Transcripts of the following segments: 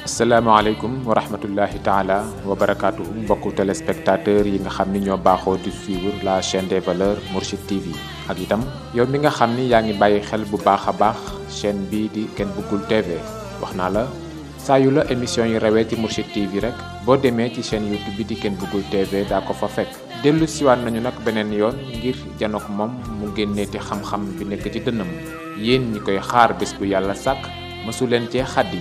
asalaamaaleykum wa rahmatullahi taala wa barakaatu mbokku téléspectateurs yi nga xam ni ñoo baaxoo di suivre la chaîne des valeurs Mourchid TV ak itam yow mi nga xam ni yaa ngi bàyyi xel bu baax a baax chaîne bii di Ken Bougoul TV wax naa la saa yu la émission yi rawee ci Mourchid TV rek boo demee ci chaîne YouTube bi di Ken Bougoul TV daa ko fa fekk dellu siwaat nañu nag beneen yoon ngir janook moom mu génneeti xam-xam bi nekk ci dënnam yéen ñi koy xaar bés bu yàlla sàkk mësu leen cee xaddi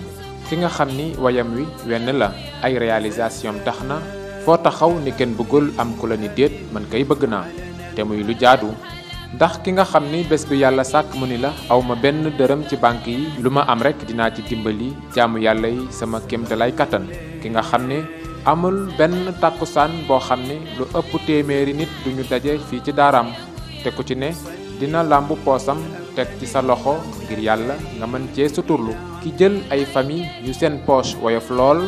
ki nga xam ni wayam wi wenn la ay réalisation tax na foo taxaw ni Ken Bougoul am ku la ni déet man kay bëgg naa te muy lu jaadu ndax ki nga xam ni bés bu yàlla sàkk mu ni la awma benn dërëm ci banque yi lu ma am rek dinaa ci dimbali jaamu yàlla yi sama kéemtalaay kattan ki nga xam ne amul benn tàkkusaan boo xam ne lu ëpp téeméeri nit duñu daje fii ci daaraam te ku ci ne dina làmbu poosam teg ci sa loxo ngir yàlla nga mën cee suturlu ki jël ay famille yu seen poche woyof lool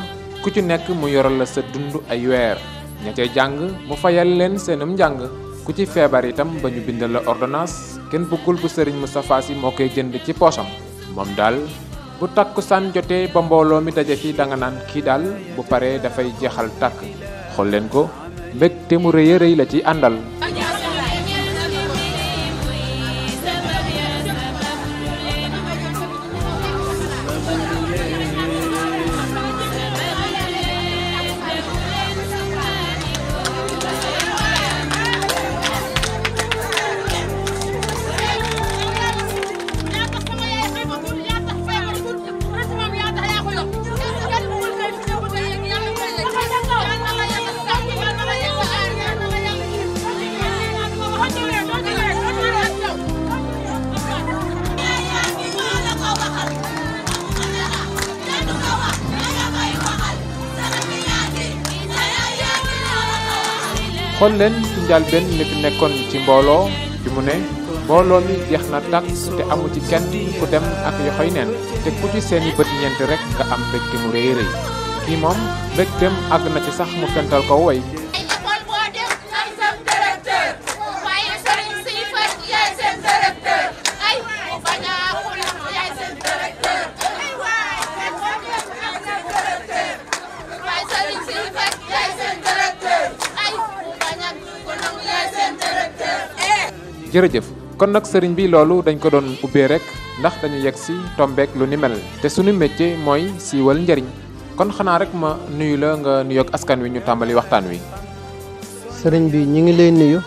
ku ci nekk mu yoral la sa dund ay weer ña cay jàng mu fayal leen seenum njàng ku ci feebar itam ba ñu bindal la ordonnance Ken Bougoul bu Serigne Moustapha Sy moo koy jënd ci poosam moom daal bu takkusaan jotee ba mbooloo mi daje fi danga naan kii daal bu paree dafay jeexal tàkk xool leen ko mbégte mu rëy a rëy la ci àndal. xool leen ci njëlbéen li fi nekkoon ci mbooloo bi mu ne mbooloo mi jeex na tàkk te amu ci kenn ku dem ak yoxoy neen te ku ci seeni bët ñeent rek nga am mbégte mu rëy rëy kii moom mbégteem àgg na ci sax mu fental ko woy jërëjëf kon nag sëriñ bi loolu dañ ko doon ubbee rek ndax dañu yegg si tombeek lu ni mel te suñu métier mooy siiwal njëriñ kon xanaa rek ma nuyu la nga nuyoog askan wi ñu tàmbali waxtaan wi. sëriñ bi ñu ngi lay nuyu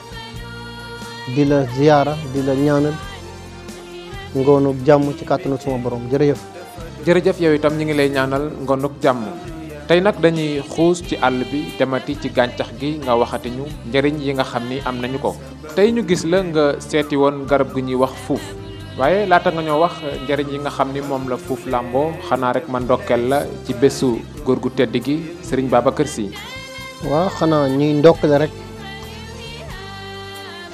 di la ziyaara di la ñaanal ngoonu jàmm ci kàttanu suma borom jërëjëf. jërëjëf yow itam ñu ngi lay ñaanal ngoonuk jàmm tey nag dañuy xuus ci àll bi demati ci gàncax gi nga waxati ñu njëriñ yi nga xam ni am nañu ko. tey ñu gis la nga seeti woon garab gi ñuy wax fuuf waaye laata nga ñoo wax njëriñ yi nga xam ni moom la fuuf làmboo xanaa rek ma ndokkeel la ci bésu góor gu tedd gi Serigne Babacar Sy. waaw xanaa ñuy ndokkale rek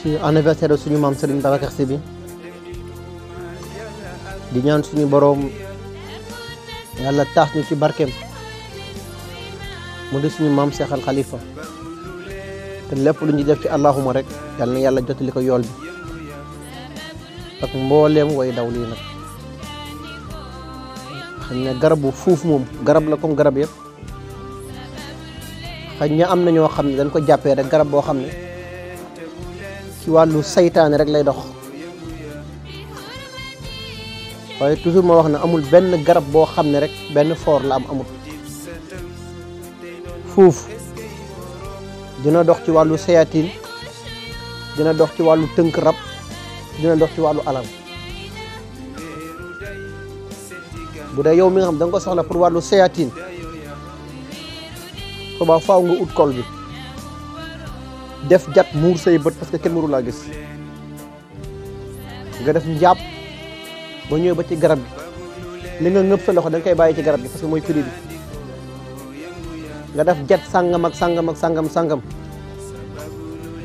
ci anniversaire suñu maam Serigne Babacar Sy bi di ñaan suñu boroom yàlla taas ñu ci barkeem mu di suñu maam Cheikh Al Khalifa te lépp lu ñu def ci allahuma rek yal na yàlla jotali ko yool bi ak mbooleem way daw lii nag xañ ne garabu fuuf moom garab la comme garab yëpp xañ na am na ñoo xam ne dañ ko jàppee rek garab boo xam ne ci wàllu saytaane rek lay dox waaye toujours ma wax ne amul benn garab boo xam ne rek benn foor la amul fuuf dina dox ci wàllu sayaatin dina dox ci wàllu tënk rab dina dox ci wàllu alal bu dee yow mi nga xam da nga ko soxla pour wàllu sayaatin xobaa faaw nga ut kol bi def jat muur say bët parce que kenn mënu laa gis nga def njàpp ba ñëwee ba ci garab gi li nga ngëb sa loxo da nga koy bàyyi ci garab gi parce que mooy prix bi nga def jat sàngam ak sàngam ak sàngam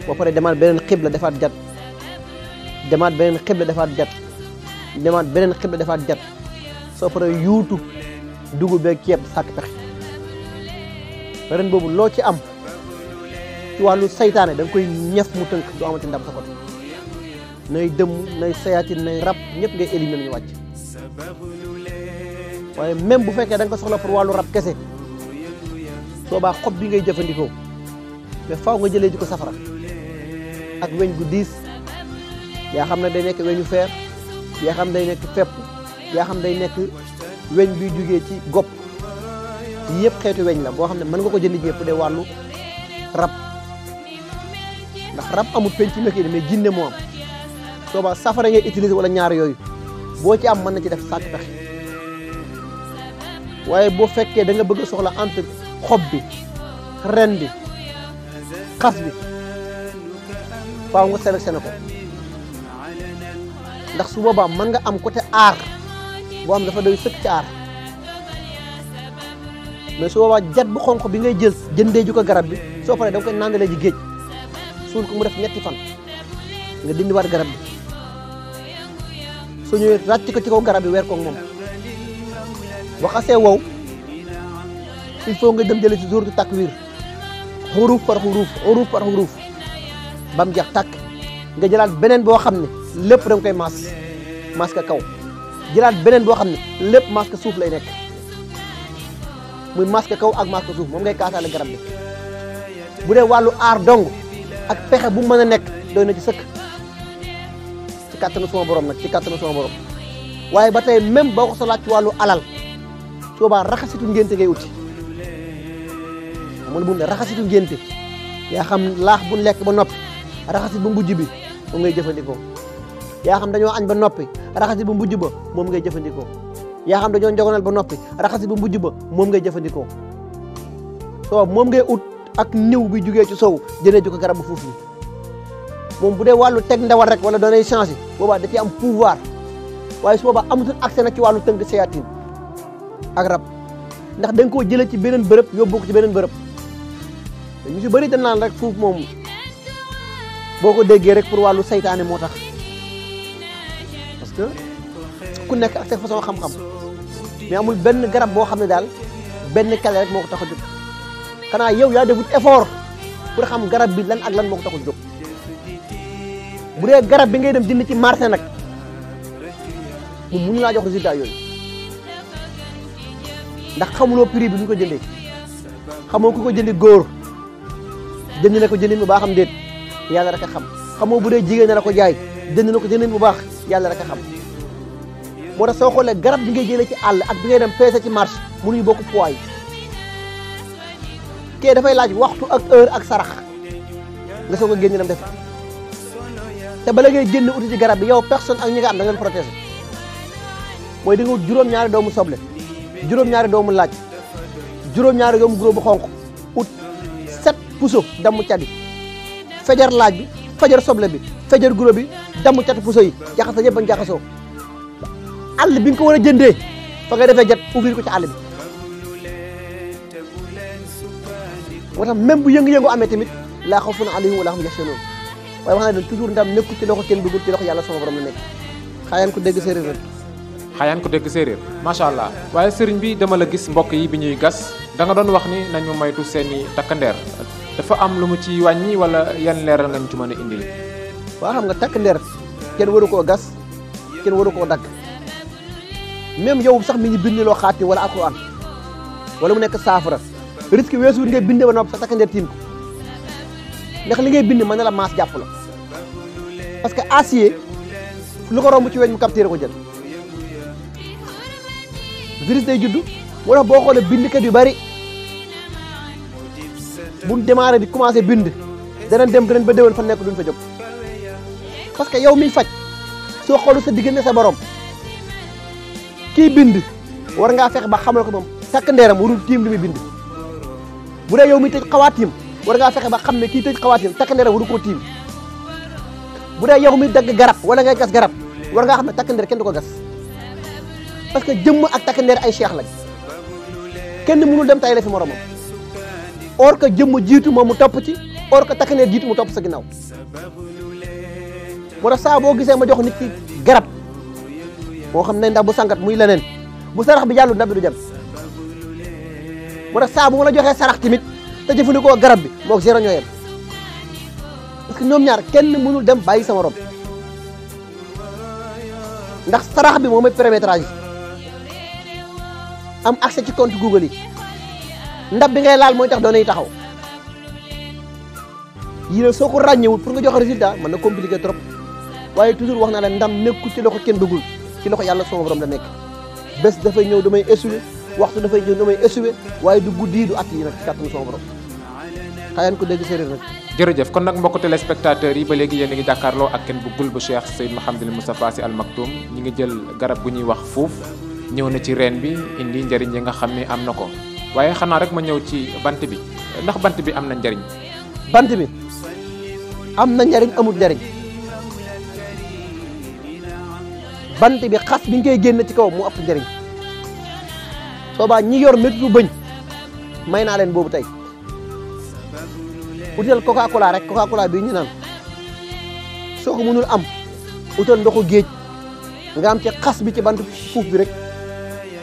ba pare demaat beneen xibla defaat jat demaat beneen xibla defaat jat demaat beneen xibla defaat jat soo pare yuutu dugub beeg ceeb sàkk pexe beneen boobu loo ci am ci wàllu saytaane da nga koy ñëf mu tënk du amati ndam sa côté nay dëmm nay sayaatin nay rab ñëpp ngay éliminer ñu wàcc waaye même bu fekkee da nga ko soxla pour wàllu rab kese soobaa xob bi ngay jëfandikoo mais faaw nga jëlee ji ko safara ak weñ gu diis yaa xam ne day nekk weñu feer yaa xam day nekk fepp yaa xam day nekk weñ bi jugee ci gopp yëpp xeetu weñ la boo xam ne mën nga ko jënd ji pour de wàllu rab ndax rab amul penc ci mékki mais jinne moo am soobaa safara ngay utiliser wala ñaar yooyu boo ci am mën na ci def sàkk pexe waaye boo fekkee da nga bëgg a soxla entre xob bi ren bi xas bi faaw nga sélectionné ko ndax su boobaa mën nga am côté aar boo xam dafa doy sëkk ci aar mais su boobaa jat bu xonq bi ngay jël jëndee ju ko garab bi soo paree da nga koy nandalee ji géej suul ko mu def ñetti fan nga dindiwaat garab bi soo ñëwee ràcc ko ci kaw garab bi weer koog moom boo xasee wow il faut nga dem jëlee ci suuratu takwir xuruuf par xuruuf ba mu jeex tàkk nga jëlaat beneen boo xam ne lépp da nga koy maas ka kaw jëlaat beneen boo xam ne lépp maas ka suuf lay nekk muy maas ka kaw ak maas ka suuf moom ngay kaasaale garab bi bu dee wàllu aar dong ak pexe bu mën a nekk doy na ci sëkk ci kàttanu sama borom nag ci kàttanu sama borom waaye ba tey même boo ko soxlaa ci wàllu alal soobaa raxasitu ngénte ngay uti amoon bu ne raxasitu ngénte yaa xam laax bu lekk ba noppi raxasit bu mbujj bi moom ngay jëfandikoo yaa xam dañoo añ ba noppi raxasit bu mbujj ba moom ngay jëfandikoo yaa xam dañoo njogonal ba noppi raxasit bu mbujj ba moom ngay jëfandikoo soo moom ngay ut ak niw bi jugee ci sow jëlee ji ko garab bu fuuf bi moom bu dee wàllu teg ndawal rek wala doonay changé boobaa da ciy am pouvoir waaye su boobaa amatul accès nag ci wàllu tënk séyatine ak rab ndax da nga koo jëlee ci beneen bërëb yóbbu ko ci beneen bërëb ñu si bëri dañ naan rek fuuf moom boo ko déggee rek pour wàllu saytaane moo tax parce que ku nekk ak sa façon xam-xam mais amul benn garab boo xam ne daal benn kale rek moo ko tax a jóg xanaa yow yaa defut effort pour xam garab bi lan ak lan moo ko tax a jóg bu dee garab bi ngay dem jënd ci marché nag mu mënu laa jox résultat yooyu ndax xamuloo prix bi ñu ko jëndee xamoo ku ko jëndi góor jënd na ko jëndin bu baax am déet yàlla rek a xam xamoo bu dee jigéen na ko jaay jënd na ko jëndin bu baax yàlla rek a xam moo tax soo xoolee garab bi ngay jëlee ci àll ak bi ngay dem peese ci marché mënuñu bokk poids yi kee dafay laaj waxtu ak heure ak sarax nga soog a génn dem def te bala ngay génn uti ci garab bi yow personne ak ñi nga am da nga leen protéger mooy di nga wut juróom-ñaari doomu soble juróom-ñaari doomu laaj juróom-ñaari doomu guro bu xonq ut 7 puso damu cadi fajar laaj bi fajar soble bi fajar guro bi damu cati puso yi jaxasa yëpp bañ jaxasoo àll bi nga ko war a jëndee fa nga defee jat ouvrir ko ci àll bi moo tax même bu yëngu-yëngu amee tamit laa xawfun alayhim wa laa hum yaxzanuun waaye wax na ne toujours ndam nekkul ci loxo kenn dugul ci loxo yàlla sama borom la nekk xaayaan ko dégg séeréer rek xayaan ko dégg séeréer macha allah waaye sëriñ bi dama la gis mbokk yi bi ñuy gas da nga doon wax ni nañu moytu seeni takkandeer dafa am lu mu ci wàññi wala yan leeral nga ñu ci mën a indil. waa xam nga takkandeer kenn waru koo gas kenn waru koo dagg même yow sax mi ngi bind loo xaati wala alquran wala mu nekk saafara risque weesu ngay bindee ba noppi sa takkandeer tiim ko ndax li ngay bind mën na la maas jàpp la parce que acier lu ko romb ci weñ mu capturé ko jël. virus day judd moo tax boo xoolee bindkat yu bari bu démarré di commencé bind danañ dem ba déwén fa nekk duñ fa jóg parce que yow miy faj soo xoolu sa diggante sa borom kii bind war ngaa fexe ba xamal ko moom takk ndeeram warul tiim li muy bind bu dee yow mi tëj xawaatim war ngaa fexe ba xam ne kii tëj xawaatim takk ndeeram waru koo tiim bu dee yow mi dagg garab wala ngay gas garab war ngaa xam ne takk ndeer kenn du ko gas parce que jëmm ak takk ndeer ay cheikh lañ kenn mënul dem tay la fi moromam or que jëmm jiitu moom mu topp ci or que takk ndeer jiitu mu topp sa ginnaaw moo tax saa boo gisee ma jox nit ki garab moo xam ne ndax bu sangat muy leneen bu sarax bi jàllu ndab bi du jëm moo tax saa bu ma la joxee sarax tamit te jëfandikoo garab bi moog zéro ñoo yem parce que ñoom ñaar kenn mënul dem bàyyi sa morom ndax sarax bi moo may permettre am accès ci compte Google yi ndab bi ngay laal mooy tax doonay taxaw yii nag soo ko ràññewul pour nga joxe résultat mën na compliqué trop waaye toujours wax naa la ndam nekkul ci loxo kenn bëggul ci loxo yàlla sama borom la nekk bés dafay ñëw damay essuyer waxtu dafay ñëw damay essuyer waaye du guddi du at yi nag ci kàttanu sama borom xayaan ko dégg séeréer nag. jërëjëf kon nag mbokku téléspectateurs yi ba léegi yéen a ngi jàkkaarloo ak kenn bëggul bu Cheikh Seyd Mouhamadul Moustapha Sy Al Maktoum ñi ngi jël garab gu ñuy wax fuuf ñëw na ci reen bi indi njëriñ yi nga xam ne am na ko waaye xanaa rek ma ñëw ci bant bi ndax bant bi am na njëriñ. bant bi am na njëriñ amul njëriñ bant bi xas bi nga koy génn ci kaw mu ëpp njëriñ soobaa ñi yor métti lu bëñ may naa leen boobu tey utal coca cola rek coca cola bii ñu naan soo ko mënul am utal ndoxu géej nga am ci xas bi ci bant fuuf bi rek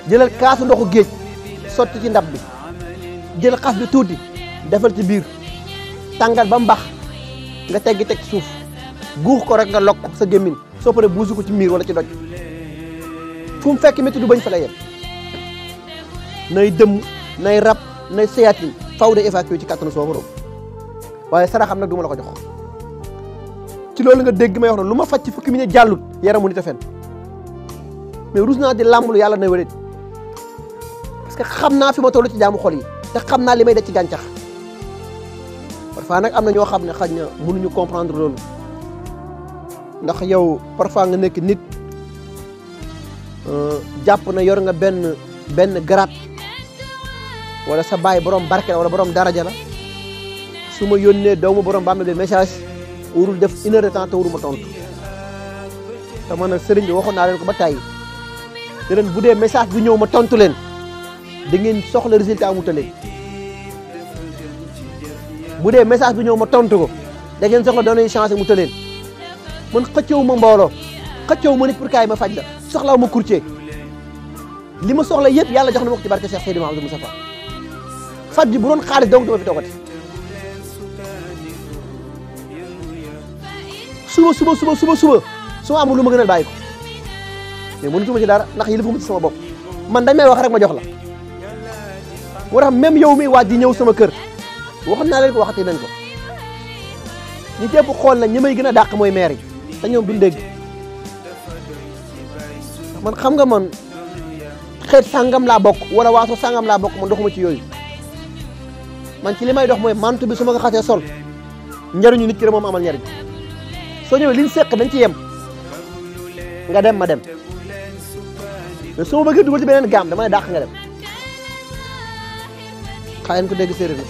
jëlal kaasu ndoxu géej sotti ci ndab bi jël xas bi tuuti defal ci biir tàngal ba mbax nga teggi teg ci suuf guux ko rek nga lokk sa gémmiñ soo paree buusu ko ci miir wala ci doj fu mu fekk métti du bañ fa la yem nay dëmm nay rab nay séyatin faw de évacuer ci kattanu soo borom waaye saraxam nag du ma la ko jox ci loolu nga dégg may wax na lu ma faj ci fukki minute jàllut yaramu nit a fen mais rus naa di làmblu yàlla na wéret parce que xam naa fi ma toll ci jaamu xol yi te xam naa li may def ci gàncax parfois nag am na ñoo xam ne xaj na mënuñu comprendre loolu ndax yow parfois nga nekk nit jàpp na yor nga benn grade wala sa baay borom barke la wala borom daraja la su ma yónnee doomu borom ba am na message warul def 1 heure de temps te waruma tontu te man nag sëriñ bi waxoon naa leen ko ba tàyyi te leen bu dee message bu ñëw ma tontu leen da ngeen soxla résultat mu tëleen bu dee message bu ñëw ma tontu ko da ngeen soxla doonay changé mu tëleen man xëccëwu ma mbooloo xëccëwu ma nit pour kaay ma faj la soxlaawu ma courtier li ma soxla yëpp yàlla jox na ma ko ci barke Cheikh Seydou Mouhamadou Moustapha faj bi bu doon xaalis donc dama fi toogati suba su ma amul lu ma gënal bàyyi ko mais mënutuma ci dara ndax yëlëfu ma ci sama bopp man dañ may wax rek ma jox la moo tax même yow mi waaj di ñëw sama kër waxoon naa leen ko waxati nañ ko ñi tepp xool nañ ñi may gën a dàq mooy maire yi te ñoom duñ dégg man xam nga man xeet sàngam laa bokk wala waaso sàngam laa bokk man doxuma ci yooyu man ci li may dox mooy mantu bi su ma ko xasee sol njëriñu nit ki rek moom amal njëriñ soo ñëwee liñ seq dañ ci yem nga dem ma dem mais su ma bëggee dugal ci beneen gaam dama ne dàq nga dem xaayaan ku dégg séeréer la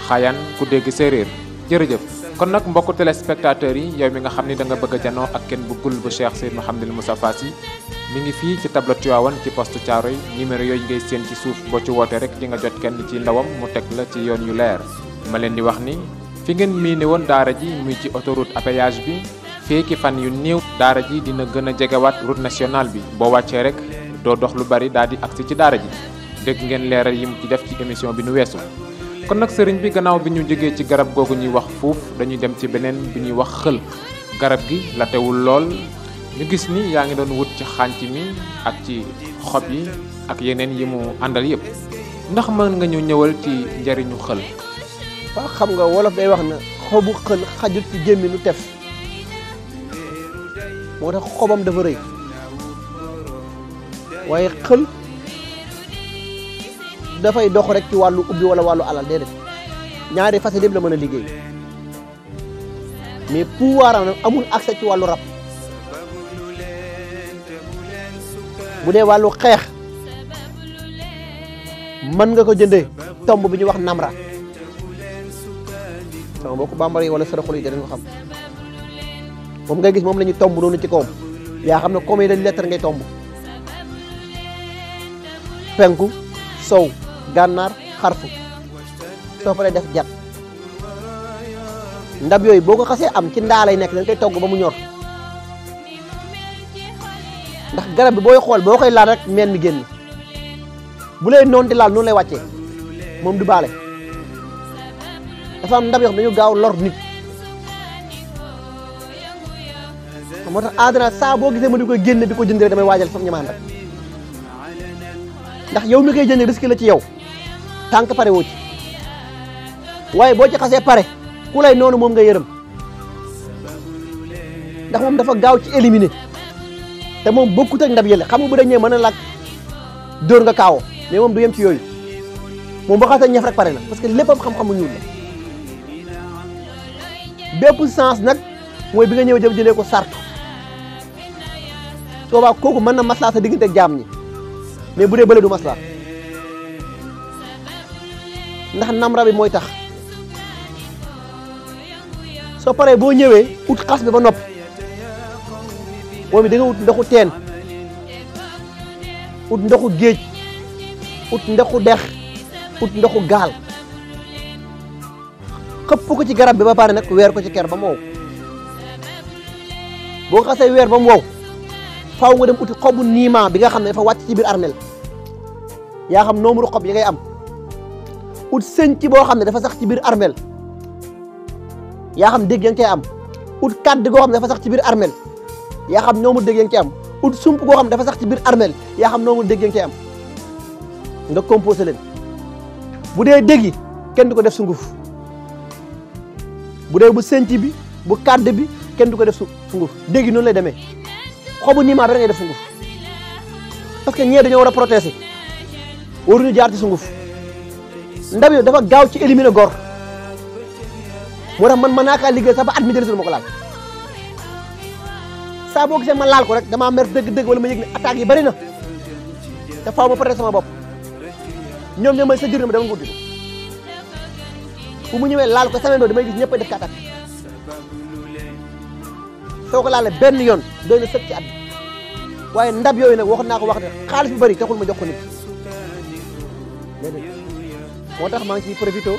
xaayaan ku dégg séeréer jërëjëf kon nag mbokku téléspectateurs yi yow mi nga xam ni da nga bëgg a janoo ak kenn bëggul bu Cheikh Seyd Mouhamadul Moustapha Sy mi ngi fii ci tableau Tivaouane ci poste Thiaroye numéro yooyu ngay séen ci suuf boo ci woote rek di nga jot kenn ci ndawam mu teg la ci yoon yu leer ma leen di wax ni fi ngeen miine woon daara ji muy ci autoroute à péage bi feeki fan yu néew daara ji dina gën a jegewaat route nationale bi boo wàccee rek doo dox lu bari daal di agsi ci daara ji dégg ngeen leeral yi mu ci def ci émission bi nu weesu kon nag sëriñ bi gannaaw bi ñu jógee ci garab googu ñuy wax fuuf dañuy dem ci beneen bi ñuy wax xël garab gi la teewul lool ñu gis ni yaa ngi doon wut ci xànc mi ak ci xob yi ak yeneen yi mu àndal yépp ndax mën nga ñu ñëwal ci njariñu xël. waaw xam nga wolof day wax na xobu xël xajut ci gémminu tef moo tax xobam dafa rëy waaye xël dafay dox rek ci wàllu ubbi wala wàllu alal déedéet ñaari facettes yëpp la mën a liggéey mais pouvoir am amul accès ci wàllu rab bu dee wàllu xeex mën nga ko jëndee tomb bi ñuy wax namra sama mbokku bambara yi wala saraxul yi danañ ko xam moom ngay gis moom la ñuy tomb noonu ci kawam yaa xam ne combien de lettres ngay tomb penku sow gànnaar xarfu soo paree def jat ndab yooyu boo ko xasee am ci ndaa lay nekk dañ koy togg ba mu ñor ndax garab bi booy xool boo koy laal rek meen mi génn bu lay noonu di laal noonu lay wàccee moom du baale dafa am ndab yoo xam dañu gaaw lor nit moo tax adra saa boo gisee ma di ko génne di ko jënd rek damay waajal sama ñamaan rek ndax yow mi koy jënd risque la ci yow tànk pare woo ci waaye boo ci xasee pare ku lay noonu moom nga yërëm ndax moom dafa gaaw ci éliminer te moom bokkut ak ndab yële xam nga bu dañee mën a laaj dóor nga kaawoo mais moom du yem ci yooyu moom boo xasee ñëf rek pare na parce que léppam xam-xamu ñuul la bépp sens nag mooy bi nga ñëw jëlee ko sartu soobaa kooku mën na maslaa sa diggante ak jaam ñi mais bu dee bële du maslaa ndax namra bi mooy tax soo paree boo ñëwee ut xas bi ba noppi moom da nga ut ndoxu teen ut ndoxu géej ut ndoxu dex ut ndoxu gaal xëpp ko ci garab bi ba pare nag weer ko ci ker ba mu wow boo xasee weer ba mu wow faaw nga dem uti xobu niima bi nga xam ne dafa wàcc ci biir armel yaa xam nombre xob yi ngay am ut sënc boo xam ne dafa sax ci biir armel yaa xam dégg ya nga cay am ut kàdd goo xam ne dafa sax ci biir armel yaa xam nombre dégg ya nga cay am ut sump goo xam ne dafa sax ci biir armel yaa xam nombre dégg ya nga cay am nga composé leen bu dee dégg yi kenn du ko def sunguf bu dee bu sënc bi bu kàdd bi kenn du ko def sunguf dégg yi noonu lay demee xobu niima bi rek ngay def sunguf parce que ñee dañoo war a protéger waruñu jaar ci sunguf ndab yo dafa gaaw ci éliminer gor moo tax man mën naa kaa liggéey sax ba at mi jëlisul ma ko laal saa boo gisee ma laal ko rek damaa mer dëgg-dëgg wala ma yëg ne attaques yi bari na te faaw ma protéger sama bopp ñoom ñoo may sa jur ne ma dama ko dugg bu mu ñëwee laal ko semaine doo damay gis ñëpp a def ka attaque soo ko laalee benn yoon doy na sëkk ci at bi waaye ndab yooyu nag waxoon naa ko wax de xaalis bu bari taxul ma jox ko nit déedéet moo tax maa ngi ciy profité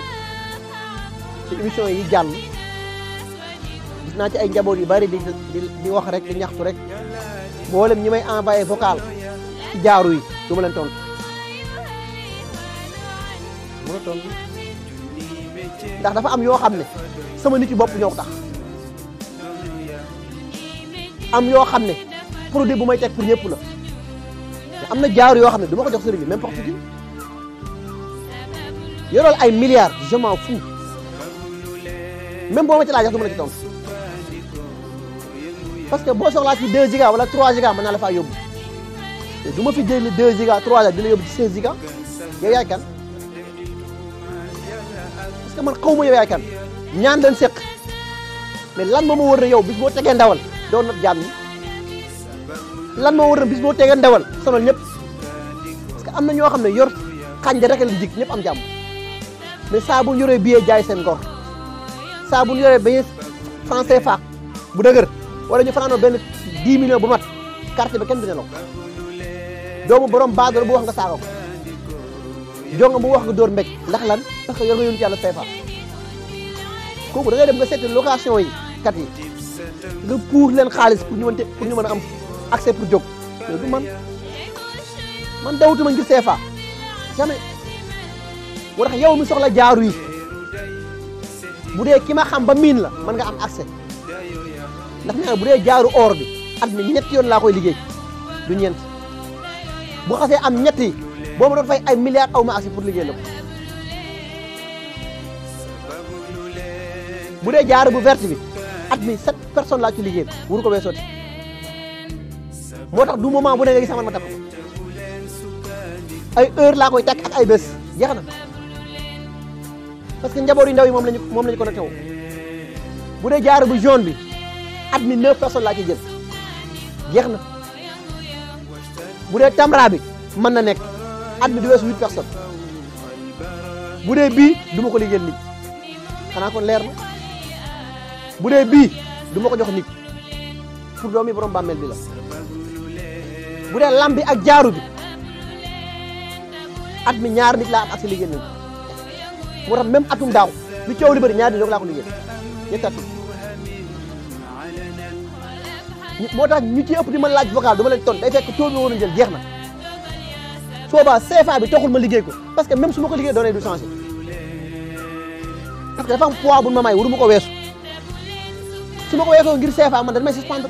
ci émission yi jàll gis naa ci ay njaboot yu bari di wax rek di ñaxtu rek mboolem ñi may envoyé vocal ci jaaru yi du ma leen tontu moo tontu ndax dafa am yoo xam ne sama nit yi bopp ñoo ko tax am yoo xam ne produit bu may teg pour ñëpp la am na jaaru yoo xam ne du ma ko jox sëriñ bi n'importe qui yorool ay milliards je m'en fous même boo ma ci laaj du ma la ci tontu parce que boo soxlaa ci 2 giga wala 3 giga mën naa la faa yóbbu te du ma fi jëlee 2 giga 3 giga di la yóbbu ci 16 giga yow yaay kan parce que man xaw ma yow yaay kan ñaan leen seq mais lan moo ma wër ne yow bis boo tegee ndawal doo not jaam ñi lan moo wër ne bis boo tegee ndawal sonal ñëpp parce que am na ñoo xam ne yor xànja rek la jig ñëpp am jàmm mais saa bu ñu yoree billet jaay seen ngor saa bu ñu yoree benn franc CFA bu dëgër wala ñu fanaanoo benn 10 millions bu mat carte ba kenn du nelaw doomu borom baadoolo bu wax nga saaga ko jonga bu wax nga dóor mbéj ndax lan parce que yor nga yónni yàlla CFA kooku da ngay dem nga seeti location yi kat yi nga puux leen xaalis pour ñu mën a am accès pour jóg mais du man dawutuma ngir CFA jamais moo tax yow mi soxla jaaru yi bu dee ki ma xam ba miin la mën nga am accès ndax nee na bu dee jaaru or bi at mi ñetti yoon laa koy liggéey du ñeent bu xasee am ñett yi boo ma doon fay ay milliards aw ma accès pour liggéey la ko bu dee jaaru bu verte bi at mi 7 personnes laa ci liggéey wuru ko weesooti moo tax du moment bu ne nga gis man ma takk ko ay heure laa koy takk ak ay bés jeex na parce que njaboot yu ndaw yi moom lañu connecté woo bu dee jaaru bu jaune bi at mi 9 personnes laa ci jël jeex na bu dee tamra bi mën na nekk at mi di weesu 8 personnes bu dee bii du ma ko liggéeyal nit xanaa kon leer na bu dee bii du ma ko jox nit pour doomi borom bàmmeel bi la bu dee lam bi ak jaaru bi at mi ñaar nit laa am ak si liggéey nañ moo tax même atum daaw li coow li bëri ñaar nit rek laa ko liggéey ñetti atum moo tax ñu ci ëpp di ma laaj vocal du ma leen tontu day fekk taux bi waroon a jël jeex na soobaa CFA bi taxul ma liggéey ko parce que même su ma ko liggéey doonee du changé parce que dafa am poids bu ma may waru ma ko weesu su ma ko weesoo ngir CFA man dañ may suspendre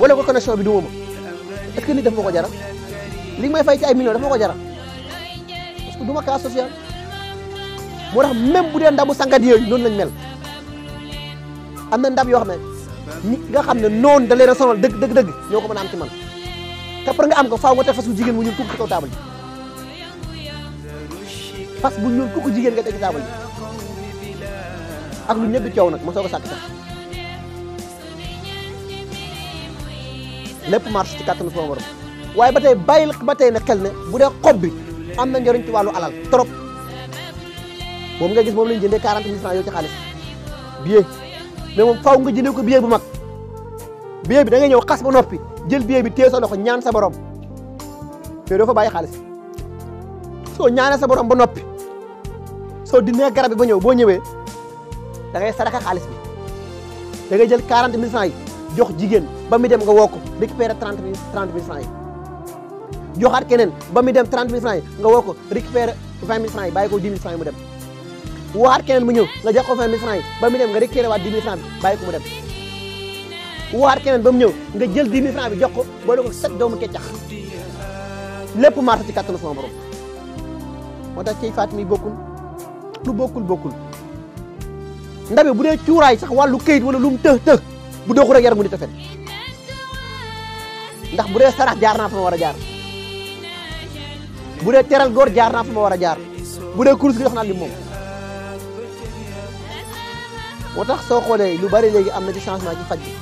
boole ko connexion bi du ma est-ce que nit daf ma ko jaral li may fay ci ay millions daf ma ko jaral parce que du ma cas social moo tax même bu dee ndabu sangat yooyu noonu lañ mel am na ndab yoo xam ne ñi nga xam ne noonu da leen a sonal dëgg ñoo ko mën a am ci man te pour nga am ko faaw nga teg fas bu jigéen bu ñuul kukk ci kaw taabal ji fas bu ñuul kukk jigéen nga teg ci taabal ji ak lu ñëpp di coow nag ma soog a sàkk sax lépp marche ci kàttanu sama borom waaye ba tey bàyyil ba tey ne xel ne bu dee xob bi am na njëriñ ci wàllu alal trop moom nga gis moom lañu jëndee 40 000 francs yow ci xaalis billet mais moom faaw nga jëndee ko billet bu mag billet bi da ngay ñëw xas ba noppi jël billet bi téye sa loxo ñaan sa borom te doo fa bàyyi xaalis soo ñaanee sa borom ba noppi soo dindee garab bi ba ñëw boo ñëwee da ngay saraka xaalis bi da ngay jël 40 000 francs yi jox jigéen ba mu dem nga woo ko récupérer 30 000 francs yi joxaat keneen ba mu dem 30 000 francs yi nga woo ko récupérer 20 000 francs yi bàyyi ko 10 000 francs yi mu dem woowaat keneen mu ñëw nga jox ko 20 000 francs yi ba mu dem nga récupérer waat 10 000 francs bi bàyyi ko mu dem woowaat keneen ba mu ñëw nga jël 10 000 francs bi jox ko boole ko 7 doomu keccax lépp marché ci kattanu sama borom moo tax ciy Fatou mi bokkul lu bokkul ndabe bu dee cuuraay sax wàllu këyit wala lu mu të bu doxul rek yar mu di tafen ndax bu dee sarax jaar naa fa ma war a jaar bu dee teral góor jaar naa fa ma war a jaar bu dee kurus gi def naa li moom moo tax soo xoolee lu bari léegi am na ci changement ci faj bi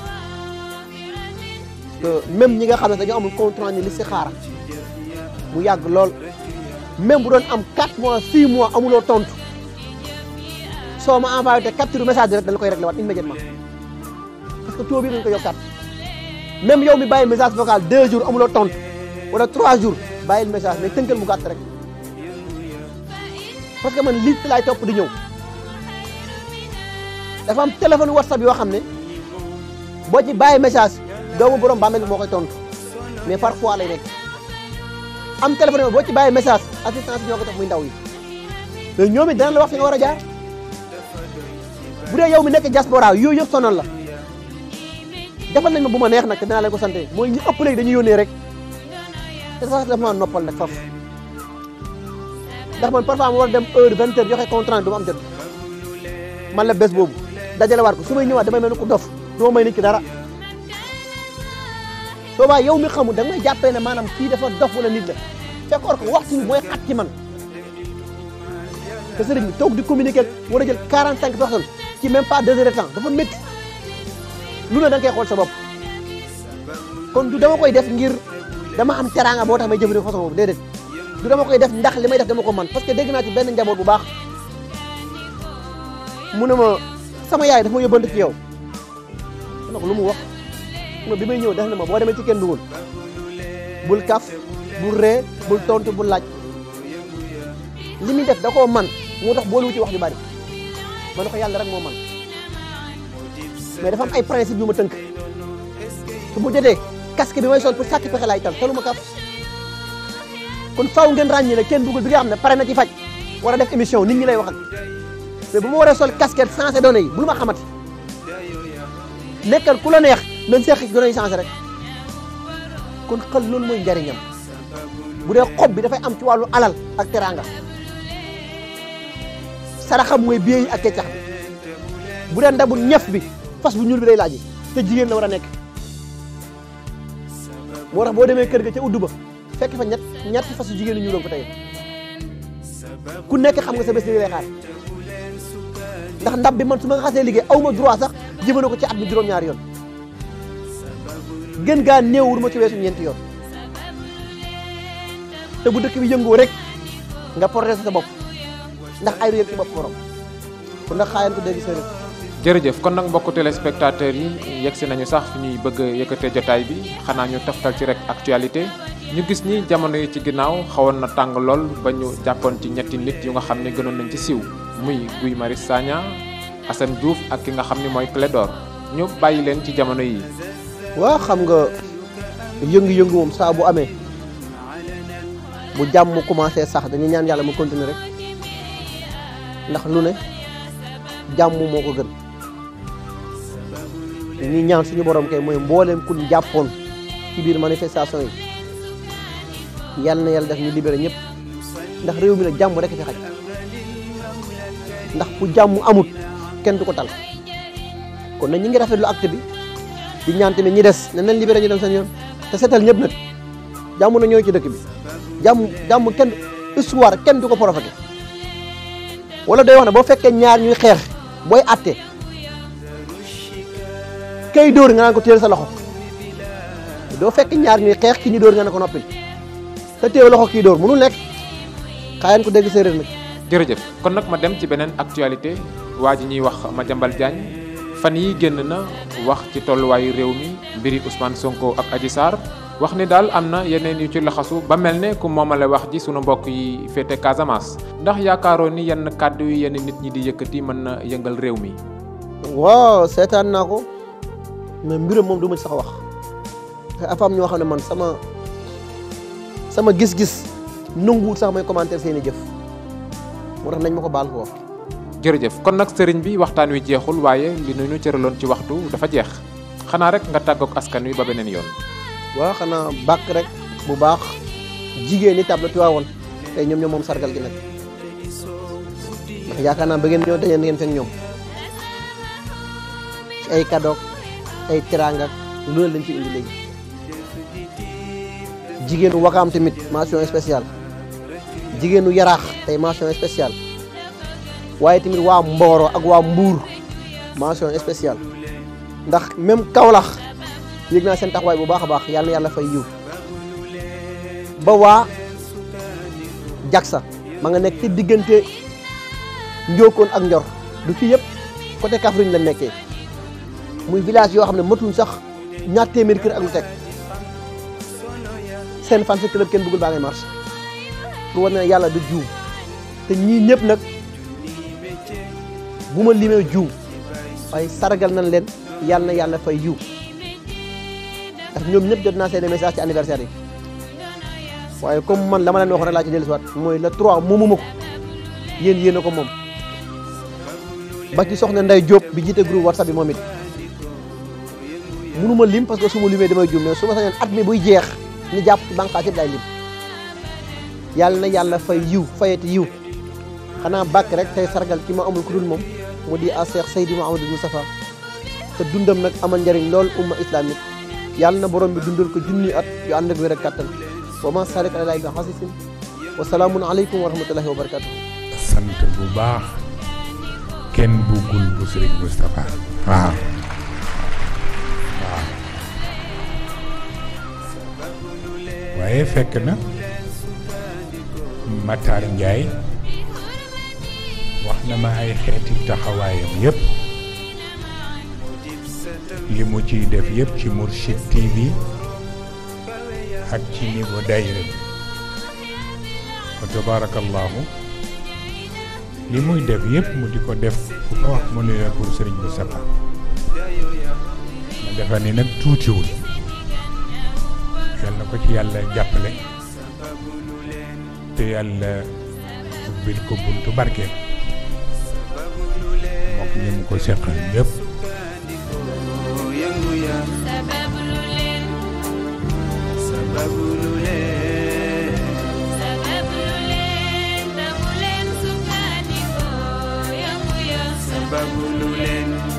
que même ñi nga xam ne dañoo amul compte rendu li si xaara mu yàgg lool même bu doon am 4 mois 6 mois amuloo tontu soo ma envoyé te capture message rek dala koy réglé waat immédiatement parce que taux bi dañ ko yokkaat même yow mi bàyyi message vocal 2 jours amuloo tontu wala 3 jours bàyyil message mais tënkal mu gàtt rek parce que man liste laay topp di ñëw dafa am téléphone WhatsApp yoo xam ne boo ci bàyyi message doomu borom bàmmeel bi moo koy tontu mais parfois lay nekk am téléphone yoo boo ci bàyyi message assistance ñoo ko def muy ndaw yi mais ñoom it dana la wax fi nga war a jaar bu dee yow mi nekk diaspora yooyu yëpp sonal la defal nañ ma bu ma neex nag te dinaa leen ko sante mooy ñu ëpp léegi dañuy yónnee rek te sax dafa ma noppal nag faf ndax man parfois ma war a dem heure 20 heures joxe contrat du ma am jot man la bés boobu dajale waat ko su may ñëwaat damay mel ni ku dof du ma may nit ki dara soobaa yow mi xamul da nga may jàppee ne maanaam kii dafa dof wala nit la fekkoor ko waxtu bi mooy xat ci man te sëriñ bi toog di communiquer war a jël 45 personnes ci même pas 2 heures de temps dafa métti lu ne da nga koy xool sa bopp kon du dama koy def ngir dama am teraanga moo tax may jëfandikoo façon boobu déedéet du dama koy def ndax li may def dama ko man parce que dégg naa ci benn njaboot bu baax mu ne ma sama yaay dafa ma yóbbante ci yow ma ne ko lu mu wax bi may ñëw def na ma boo demee ci kenn dugul bul kaf bul ree bul tontu bul laaj li muy def da koo man moo tax boolu ci wax ju bari ma ne ko yàlla rek moo man mais dafa am ay principe yu ma tënk su bu jotee casque bi may sol pour sàkk pexe laay tal taluma kaf kon faaw ngeen ràññee ne kenn dugul bi nga xam ne pare na ci faj war a def émission nit ñi lay waxal mais bu ma waree sol casquette sensé données yi bul ma xamati nekkal ku la neex nañ seq ci données yi sensé rek kon xel loolu mooy njariñam bu dee xob bi dafay am ci wàllu alal ak teraanga saraxam mooy biey ak keccax bi bu dee ndabul ñef bi fas bu ñuul bi day laaji te jigéen la war a nekk moo tax boo demee kër ga ca uddu ba fekk fa ñetti fas yu jigéen ñi ñuuloon ko tey ku nekk xam nga sa bés li lay xaar ndax ndab bi man su ma xasee liggéey aw ma droit sax jëfandikoo ko ci at mi juróom-ñaari yoon gën gaa néew du ma ci weesu ñeenti yoon te bu dëkk bi yëngoo rek nga protéger sa bopp ndax ay yëg ci bopp borom kon nag xaayan ko dégg sëriñ jërëjëf kon nag mbokku téléspectateurs yi yegsi nañu sax fi ñuy bëgg yëkkatee jotaay bi xanaa ñu taftal ci rek actualité ñu gis ni jamono yi ci ginnaaw xawoon na tàng lool ba ñu jàppoon ci ñetti nit yu nga xam ne gënoon nañ ci siiw muy Guy Marius Sagna Assane Diouf ak ki nga xam ne mooy Clédor ñu bàyyi leen ci jamono yi waa xam nga yëngu-yëngu moom saa bu amee bu jàmm commencé sax dañuy ñaan yàlla mu continuer rek ndax lu ne jàmm moo ko gën ñi ñaan suñu borom kay mooy mbooleem ku jàppoon ci biir manifestation yi yàlla na yàlla def ñu libéré ñëpp ndax réew mi nag jàmm rek fi xaj ndax fu jàmm amut kenn du ko tal kon nag ñi ngi rafetlu acte bi di ñaan tamit ñi des nañ leen libéré ñu dem seen yoon te seetal ñëpp nag jàmm na ñëw ci dëkk bi jàmm kenn histoire kenn du ko provoqué wala day wax ne boo fekkee ñaar ñuy xeex booy atte kay dóor nga naan ko téel sa loxo doo fekk ñaar ñuy xeex ki ñu dóor nga ne ko noppil te téew loxo kii dóor mënul nekk xaayaan ko dégg séeréer nag. jërëjëf kon nag ma dem ci beneen actualité waa ji ñuy wax Madiambal Diagne fan yi génn na wax ci tolluwaayu réew mi mbiri Ousmane Sonko ak Adji Sarr wax ni daal am na yeneen yu ci laxasu ba mel ne ku moomale wax ji sunu mbokk yi féete Casamance ndax yaakaaroo ni yenn kàddu yi yenn nit ñi di yëkkati mën na yëngal réew mi. waaw seetaan naa ko mais mbiram moom du ma ci sax wax te afaam ñoo xam ne man sama gis-gis nanguwul sax may commentaire seeni jëf moo tax nañ ma ko baal ko wax. jërëjëf kon nag sëriñ bi waxtaan wi jeexul waaye li nu ñu cëraloon ci waxtu dafa jeex xanaa rek nga tàggoog askan wi ba beneen yoon. waaw xanaa bàkk rek bu baax jigéen ñi tab la Tiwaawoon tey ñoom moom sargal gi nag ndax yaakaar naa ba ngeen ñoo dañeen ngeen fekk ñoom ci ay cadeau ay teraanga lu ne lañ fi indi léegi jigéenu Wakaam tamit mention spéciale jigéenu Yaraax tey mention spéciale waaye tamit waa Mboro ak waa Mbuur mention spéciale ndax même Kaolack yëg naa seen taxawaay bu baax a baax yàlla na yàlla fay yiw ba waa Jaksa ma nga nekk ci diggante Njokoon ak Njor du fi yëpp côté Kaffrine la nekkee muy village yoo xam ne matuñ sax ñaar téeméeri kër ak lu teg seen fan sa club kenn bëggul baa ngay marche pour war na yàlla du juum te ñii ñëpp nag bu ma limee juum waaye sargal nañ leen yàlla na yàlla fay yiw ndax ñoom ñëpp jot naa seen message ci anniversaire yi waaye comme man la ma leen waxoon rek laa ci dellusiwaat mooy le 3 moomuma ko yéen a ko moom ba ci soxna Ndey Diop bi jiite groupe WhatsApp bi moom it mënuma lim parce que su ma limee damay juum mais su ma sañoon at mi buy jeex ñu jàpp ci bànqaas yëpp laay lim yàlla na yàlla fay yiw fayati yiw xanaa bàkk rek tey sargal ki ma amul ku dul moom mu di a Cheikh Seydi Mouhamadou Moustapha te dundam nag amal njëriñ lool umma islamique yàlla na borom bi dundal ko junni at yu ànd ak wér ak kàttan wa ma salik alay ga xasisin wa salaamun aleykum wa rahmatullahi wa barakatuh. sant bu baax kenn buggul bu Serigne Moustapha waaw waaye fekk na Matar Ndiaye wax na ma ay xeeti taxawaayam yépp li mu ciy def yépp ci Mourchid TV ak ci niveau daayira bi wa tabarakallahu li muy def yépp mu di ko def fu ko wax mu ne pour Serigne Moustapha ma defa ni nag tuutiwul yal na ko ci yàlla jàppale te yàlla ubbil ko buntu barke mook ñi mu ko seqal ñépp Babululen